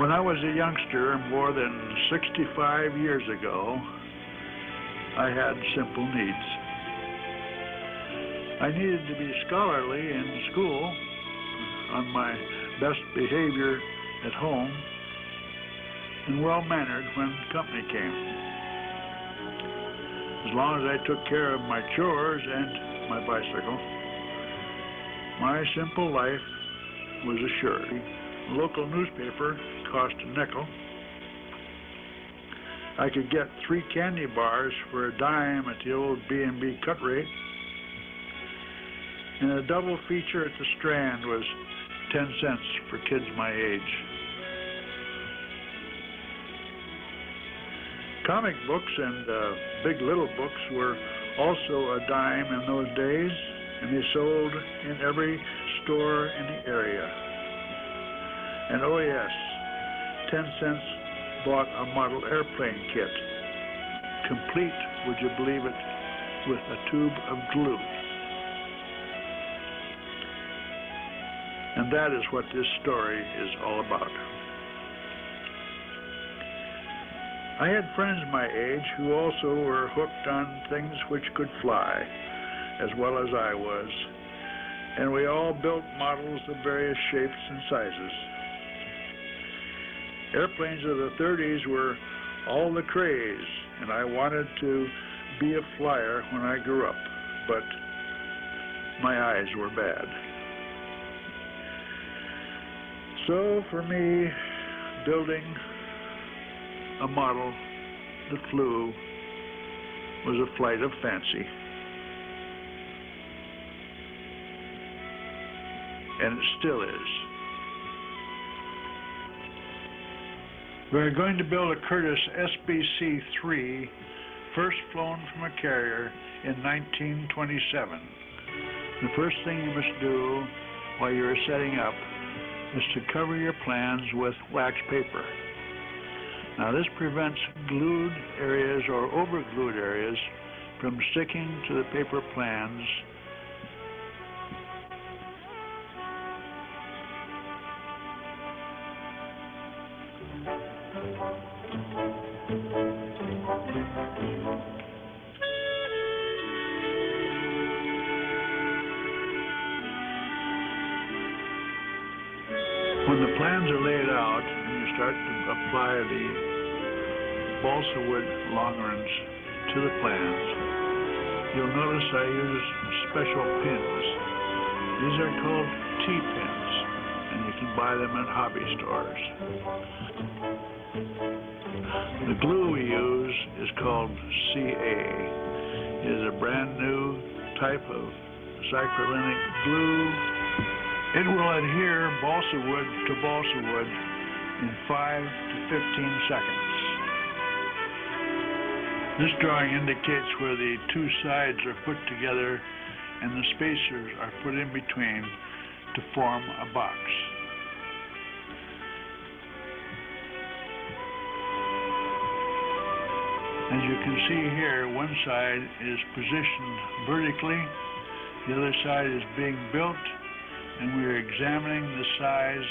When I was a youngster, more than 65 years ago, I had simple needs. I needed to be scholarly in school, on my best behavior at home, and well-mannered when company came. As long as I took care of my chores and my bicycle, my simple life was assured. The local newspaper cost a nickel. I could get 3 candy bars for a dime at the old B&B cut rate, and a double feature at the Strand was 10 cents for kids my age. Comic books and Big Little books were also a dime in those days, and they sold in every store in the area. And oh yes, 10 cents bought a model airplane kit, complete, would you believe it, with a tube of glue. And that is what this story is all about. I had friends my age who also were hooked on things which could fly, as well as I was, and we all built models of various shapes and sizes. Airplanes of the 30s were all the craze, and I wanted to be a flyer when I grew up, but my eyes were bad. So for me, building a model that flew was a flight of fancy. And it still is. We're going to build a Curtiss SBC-3, first flown from a carrier in 1927. The first thing you must do while you're setting up is to cover your plans with wax paper. Now this prevents glued areas or overglued areas from sticking to the paper plans. When the plans are laid out and you start to apply the balsa wood longerons to the plans, you'll notice I use special pins. These are called T-pins, and you can buy them at hobby stores. The glue we use is called CA. It is a brand new type of acrylonic glue. It will adhere balsa wood to balsa wood in 5 to 15 seconds. This drawing indicates where the 2 sides are put together and the spacers are put in between to form a box. As you can see here, one side is positioned vertically, the other side is being built, and we are examining the size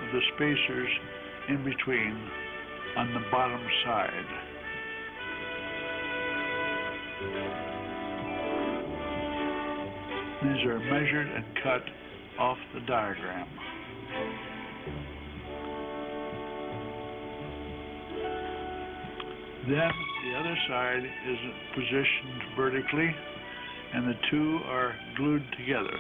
of the spacers in between on the bottom side. These are measured and cut off the diagram. Then the other side is positioned vertically, and the 2 are glued together.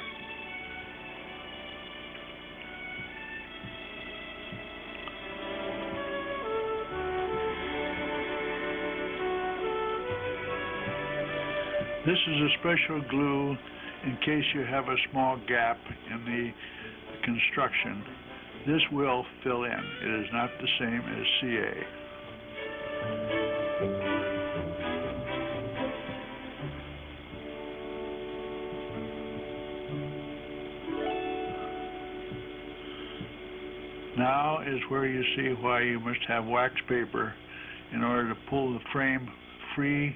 This is a special glue in case you have a small gap in the construction. This will fill in. It is not the same as CA. Now is where you see why you must have wax paper in order to pull the frame free.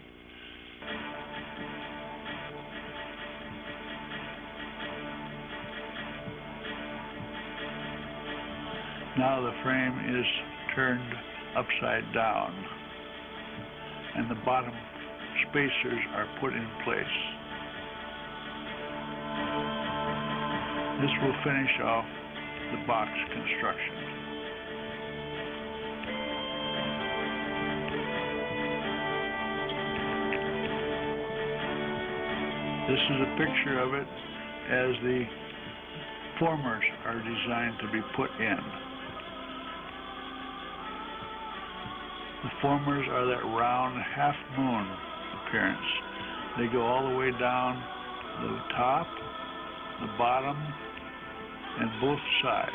Now the frame is turned upside down, and the bottom spacers are put in place. This will finish off the box construction. This is a picture of it as the formers are designed to be put in. The formers are that round half-moon appearance. They go all the way down the top, the bottom, and both sides.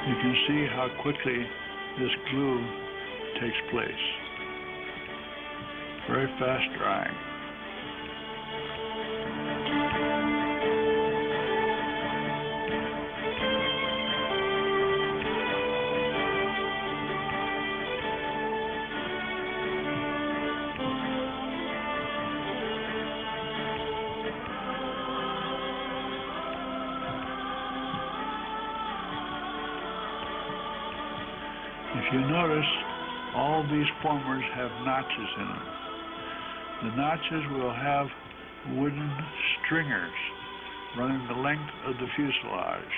You can see how quickly this glue takes place. Very fast drying. If you notice, all these formers have notches in them. The notches will have wooden stringers running the length of the fuselage.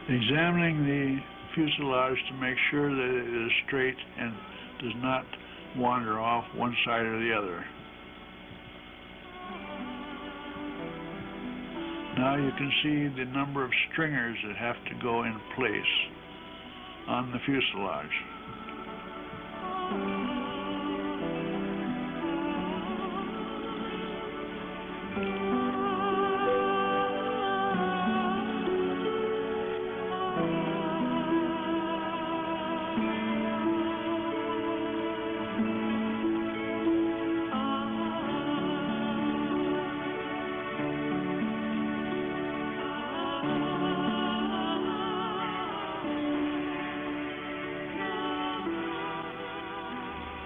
Examining the fuselage to make sure that it is straight and does not wander off one side or the other. Now you can see the number of stringers that have to go in place on the fuselage.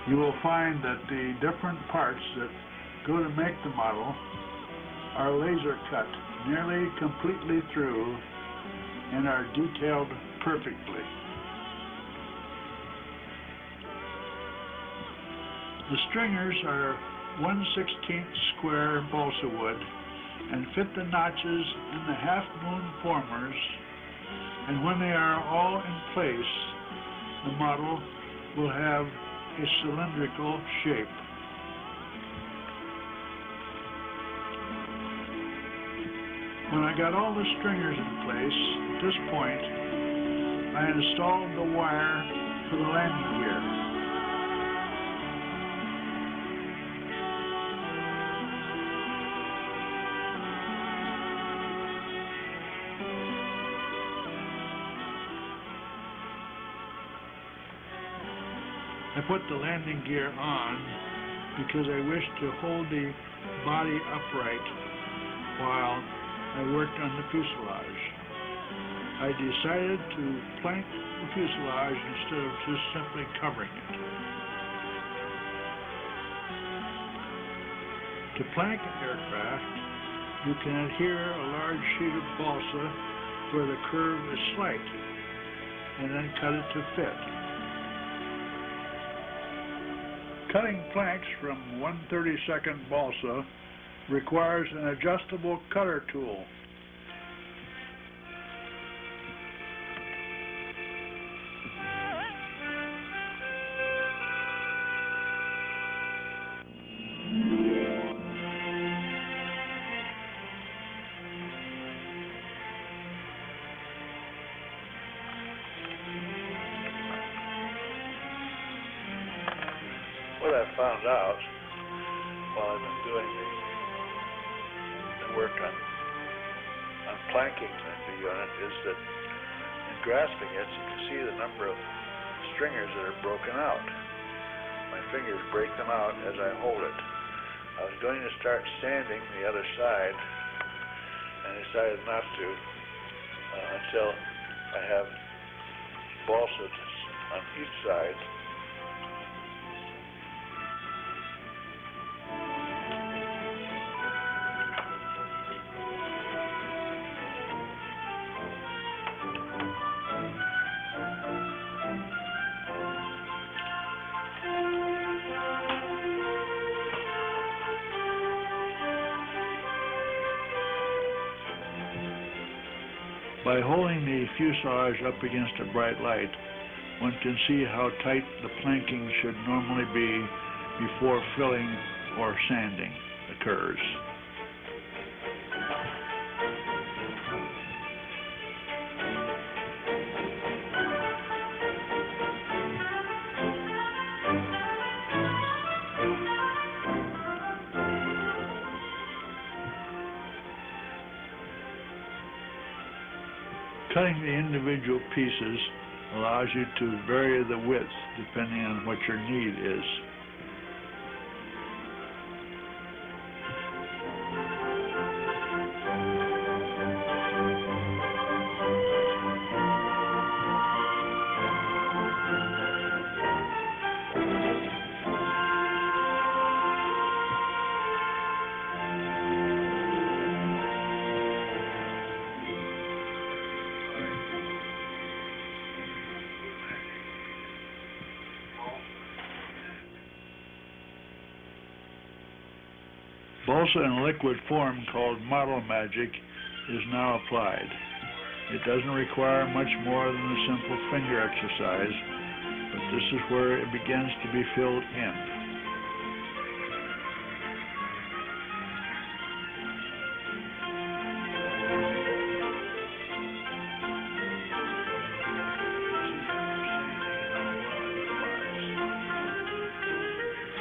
You will find that the different parts that go to make the model are laser cut nearly completely through and are detailed perfectly. The stringers are 1/16 square balsa wood and fit the notches in the half-moon formers, and when they are all in place, the model will have a cylindrical shape. When I got all the stringers in place, at this point, I installed the wire for the landing gear. I put the landing gear on because I wished to hold the body upright while I worked on the fuselage. I decided to plank the fuselage instead of just simply covering it. To plank an aircraft, you can adhere a large sheet of balsa where the curve is slight, and then cut it to fit. Cutting planks from 1/32 balsa requires an adjustable cutter tool. what I found out while I've been doing the work on planking the unit is that in grasping it, you can see the number of stringers that are broken out. My fingers break them out as I hold it. I was going to start sanding the other side, and I decided not to until I have balsa on each side. By holding the fuselage up against a bright light, one can see how tight the planking should normally be before filling or sanding occurs. Cutting the individual pieces allows you to vary the width depending on what your need is. Balsa in a liquid form called model magic is now applied. It doesn't require much more than a simple finger exercise, but this is where it begins to be filled in.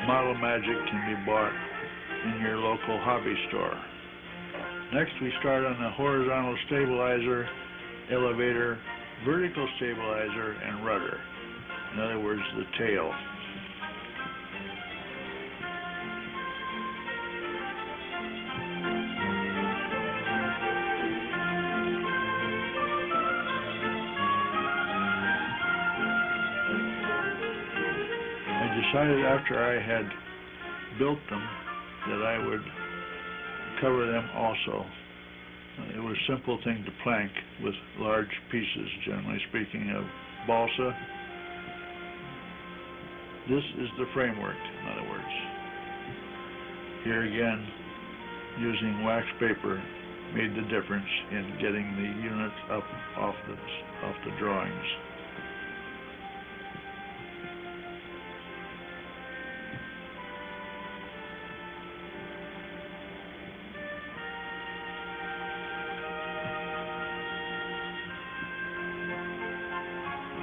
Model magic can be bought in your local hobby store. Next, we start on the horizontal stabilizer, elevator, vertical stabilizer, and rudder. In other words, the tail. I decided after I had built them that I would cover them also. It was a simple thing to plank with large pieces, generally speaking, of balsa. This is the framework, in other words. Here again, using wax paper made the difference in getting the unit up off the drawings.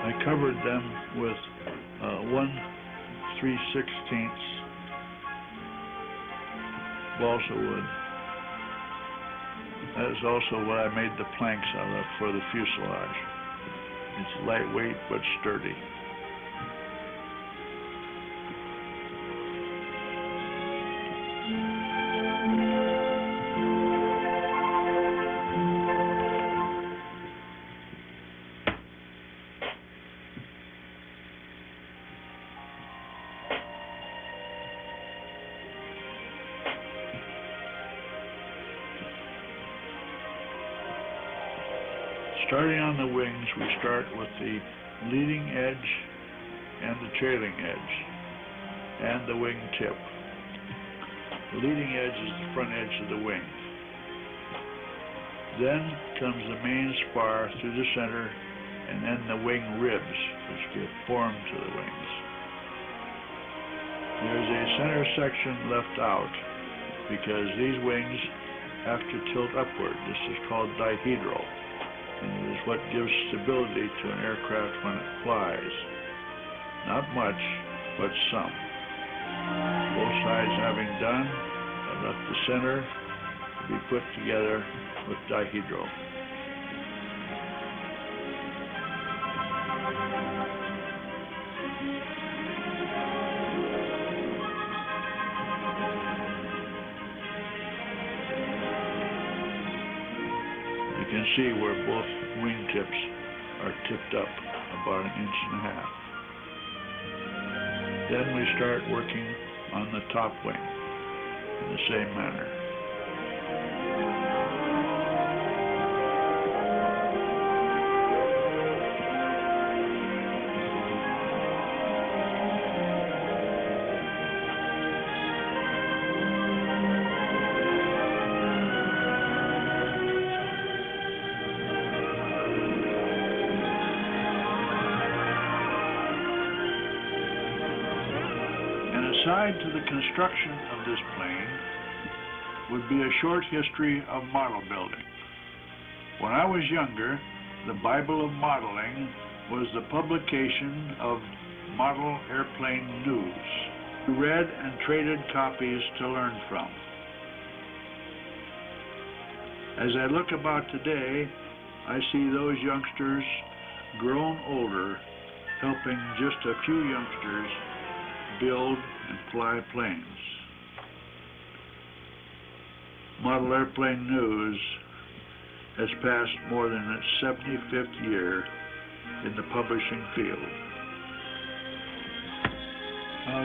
I covered them with 1/3/16 balsa wood. That is also what I made the planks out of for the fuselage. It's lightweight but sturdy. Starting on the wings, we start with the leading edge and the trailing edge, and the wing tip. The leading edge is the front edge of the wing. Then comes the main spar through the center, and then the wing ribs, which give form to the wings. There's a center section left out because these wings have to tilt upward. This is called dihedral, and it is what gives stability to an aircraft when it flies. Not much, but some. Both sides having done, I left the center to be put together with dihedral. You can see where both wingtips are tipped up about 1.5 inches. Then we start working on the top wing in the same manner. Aside to the construction of this plane would be a short history of model building. When I was younger, the Bible of modeling was the publication of Model Airplane News. We read and traded copies to learn from. As I look about today, I see those youngsters grown older helping just a few youngsters build and fly planes. Model Airplane News has passed more than its 75th year in the publishing field.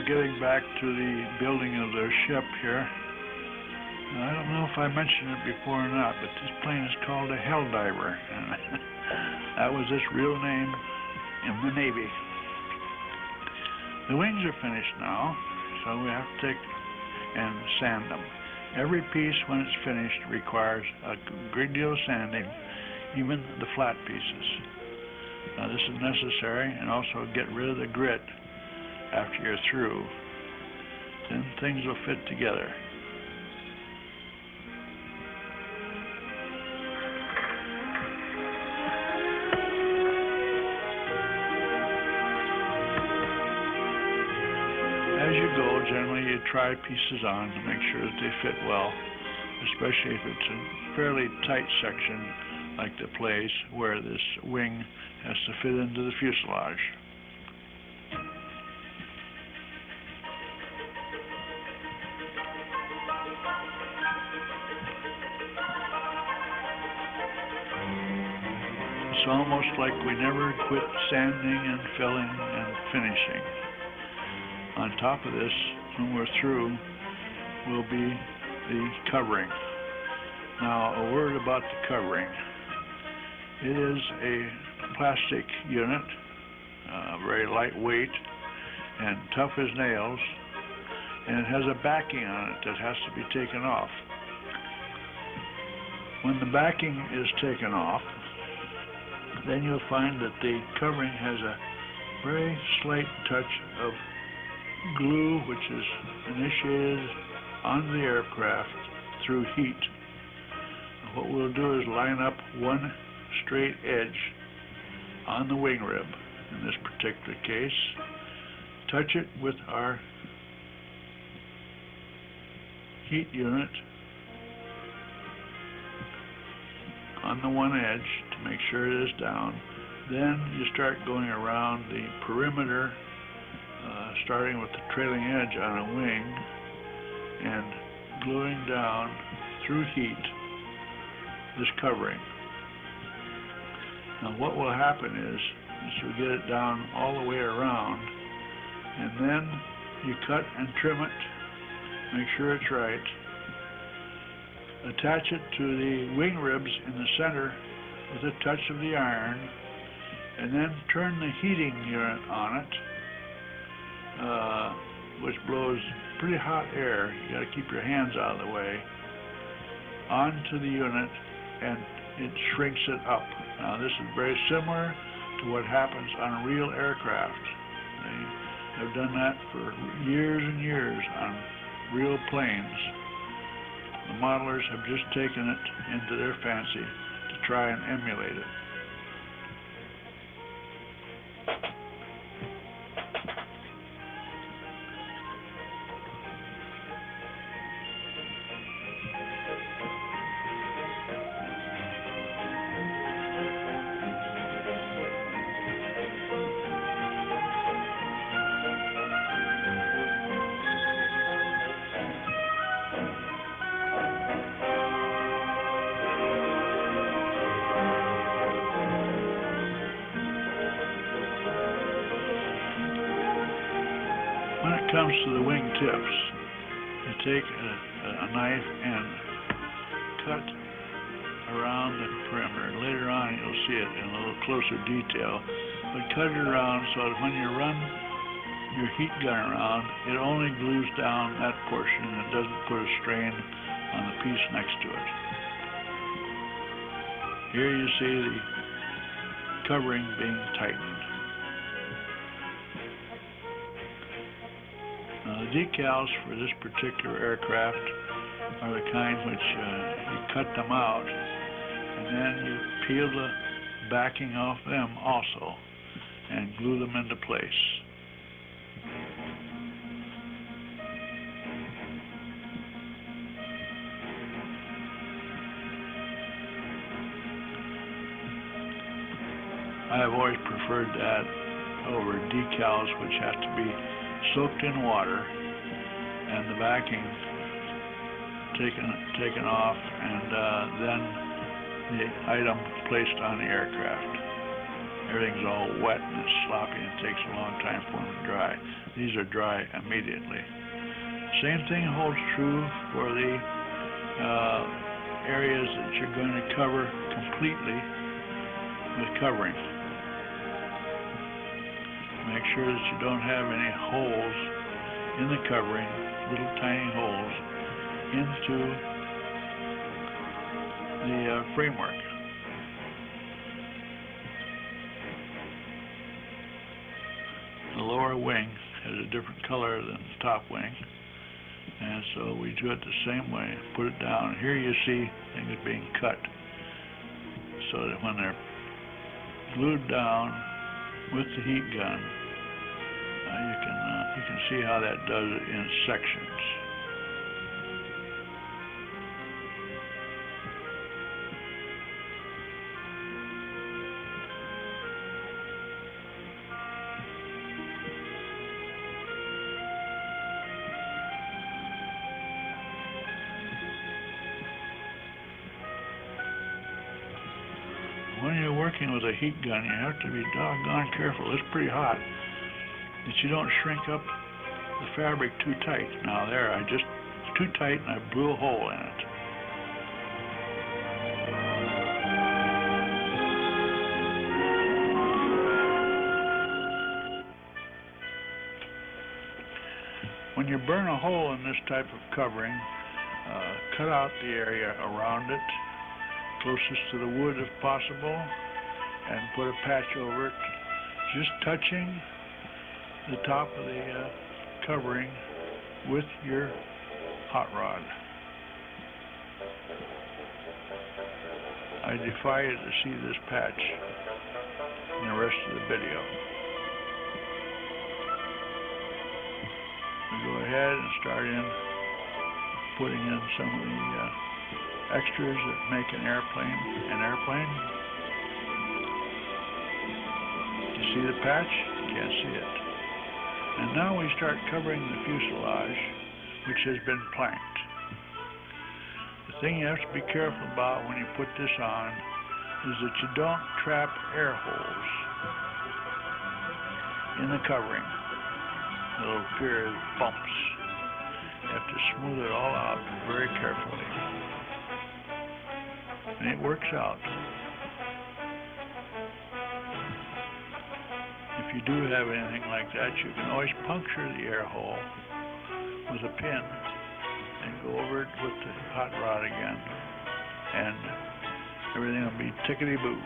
Getting back to the building of their ship here, I don't know if I mentioned it before or not, but this plane is called a Helldiver, and that was its real name in the Navy. The wings are finished now, so we have to take and sand them. Every piece, when it's finished, requires a great deal of sanding, even the flat pieces. Now, this is necessary, and also get rid of the grit after you're through. Then things will fit together. As you go, generally you try pieces on to make sure that they fit well, especially if it's a fairly tight section like the place where this wing has to fit into the fuselage. It's almost like we never quit sanding and filling and finishing. On top of this, when we're through, will be the covering. Now, a word about the covering. It is a plastic unit, very lightweight and tough as nails, and it has a backing on it that has to be taken off. When the backing is taken off, then you'll find that the covering has a very slight touch of glue, which is initiated on the aircraft through heat. What we'll do is line up one straight edge on the wing rib, in this particular case, touch it with our heat unit on the one edge to make sure it is down. Then you start going around the perimeter, starting with the trailing edge on a wing and gluing down through heat this covering. Now what will happen is we get it down all the way around, and then you cut and trim it, make sure it's right, attach it to the wing ribs in the center with a touch of the iron, and then turn the heating unit on it, which blows pretty hot air. You got to keep your hands out of the way, onto the unit, and it shrinks it up. Now this is very similar to what happens on real aircraft. They have done that for years and years on real planes. The modelers have just taken it into their fancy to try and emulate it. comes to the wing tips, you take a knife and cut around the perimeter. Later on you'll see it in a little closer detail, but cut it around so that when you run your heat gun around, it only glues down that portion and it doesn't put a strain on the piece next to it. Here you see the covering being tightened. Now the decals for this particular aircraft are the kind which you cut them out and then you peel the backing off them also and glue them into place. I've always preferred that over decals which have to be soaked in water and the backing taken off and then the item placed on the aircraft. Everything's all wet and it's sloppy and it takes a long time for them to dry. These are dry immediately. Same thing holds true for the areas that you're going to cover completely with covering. Make sure that you don't have any holes in the covering, little tiny holes, into the framework. The lower wing has a different color than the top wing, and so we do it the same way. Put it down. Here you see things being cut so that when they're glued down with the heat gun, you can see how that does it in sections. When you're working with a heat gun, you have to be doggone careful. It's pretty hot, that you don't shrink up the fabric too tight. Now there, it's too tight and I blew a hole in it. When you burn a hole in this type of covering, cut out the area around it, closest to the wood if possible, and put a patch over it, just touching the top of the covering with your hot rod. I defy you to see this patch in the rest of the video. We go ahead and start putting in some of the extras that make an airplane an airplane. You see the patch? You can't see it. And now we start covering the fuselage, which has been planked. The thing you have to be careful about when you put this on is that you don't trap air holes in the covering. It'll appear as bumps. You have to smooth it all out very carefully. And it works out. If you do have anything like that, you can always puncture the air hole with a pin and go over it with the hot rod again, and everything will be tickety-boo.